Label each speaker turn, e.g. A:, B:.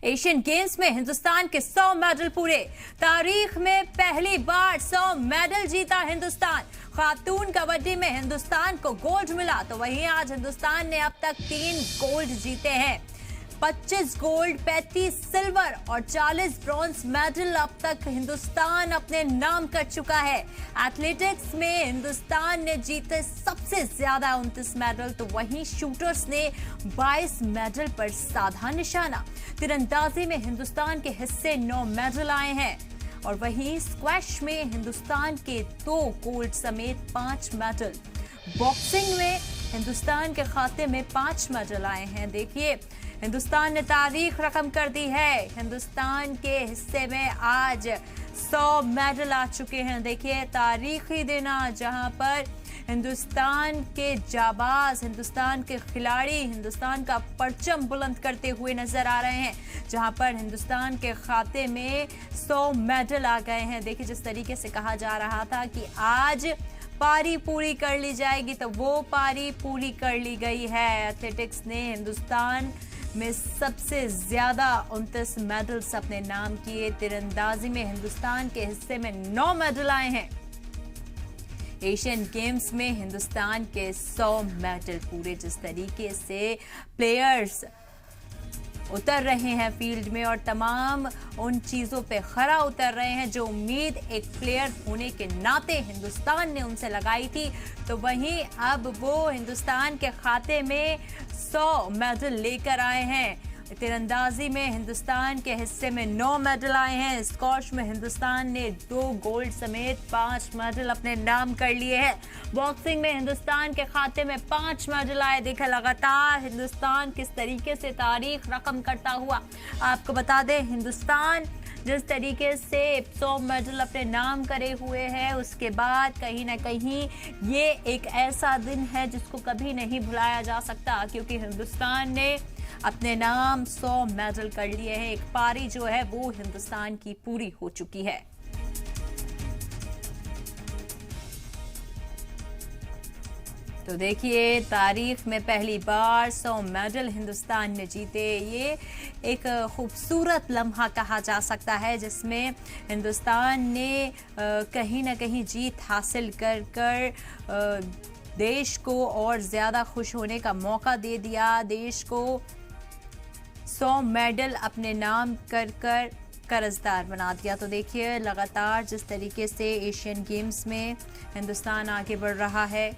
A: Asian games में हिंदुस्तान के 100 medal पूरे। तारीख में पहली बार 100 मेडल जीता हिंदुस्तान। खातून कबड्डी में हिंदुस्तान को गोल्ड मिला, तो वहीं आज हिंदुस्तान ने अब तक 3 गोल्ड जीते हैं। 25 गोल्ड, 35 सिल्वर और 40 ब्रॉन्ज मेडल अब तक हिंदुस्तान अपने नाम कर चुका है। एथलेटिक्स में हिंदुस्तान ने जीते सबसे ज्यादा 29 मेडल, तो वहीं शूटर्स ने 22 मेडल पर साधा निशाना। तीरंदाजी में हिंदुस्तान के हिस्से 9 मेडल आए हैं और वहीं स्क्वैश में हिंदुस्तान के 2 गोल्ड समेत 5 मेडल। बॉक्सिंग में हिंदुस्तान के खाते में 5 मेडल आए हैं। देखिए, हिंदुस्तान ने तारीख रकम कर दी है। हिंदुस्तान के हिस्से में आज 100 मेडल आ चुके हैं। देखिए, तारीखी दिन जहां पर हिंदुस्तान के जाबाज, हिंदुस्तान के खिलाड़ी हिंदुस्तान का परचम बुलंद करते हुए नजर आ रहे हैं, जहां पर हिंदुस्तान के खाते में 100 मेडल आ गए हैं। देखिए, जिस तरीके से कहा जा रहा था कि आज पारी पूरी कर ली जाएगी, तो वो पारी पूरी कर ली गई है। एथलेटिक्स ने हिंदुस्तान में सबसे ज्यादा 29 मेडल्स अपने नाम किए। तीरंदाजी में हिंदुस्तान के हिस्से में 9 मेडल आए हैं। एशियन गेम्स में हिंदुस्तान के 100 मेडल पूरे। जिस तरीके से प्लेयर्स उतर रहे हैं फील्ड में और तमाम उन चीजों पे खरा उतर रहे हैं जो उम्मीद एक प्लेयर होने के नाते हिंदुस्तान ने उनसे लगाई थी, तो वहीं अब वो हिंदुस्तान के खाते में 100 मेडल लेकर आए हैं। तीरंदाजी में हिंदुस्तान के हिस्से में 9 मेडल आए हैं। स्क्वैश में हिंदुस्तान ने 2 गोल्ड समेत 5 मेडल अपने नाम कर लिए हैं। बॉक्सिंग में हिंदुस्तान के खाते में 5 मेडल आए। देखा लगातार हिंदुस्तान किस तरीके से तारीख रकम करता हुआ। आपको बता दें, हिंदुस्तान जिस तरीके से 100 मेडल अपने नाम करे हुए हैं, उसके बाद कहीं ना कहीं ये एक ऐसा दिन है जिसको कभी नहीं भुलाया जा सकता, क्योंकि हिंदुस्तान ने अपने नाम 100 मेडल कर लिए हैं। एक पारी जो है वो हिंदुस्तान की पूरी हो चुकी है। तो देखिए, तारीख में पहली बार 100 मेडल हिंदुस्तान ने जीते। ये एक खूबसूरत लम्हा कहा जा सकता है, जिसमें हिंदुस्तान ने कहीं ना कहीं जीत हासिल कर देश को और ज़्यादा खुश होने का मौका दे दिया। देश को 100 मेडल अपने नाम कर कर्जदार बना दिया। तो देखिए, लगातार जिस तरीके से एशियन गेम्स में हिंदुस्तान आगे बढ़ रहा है,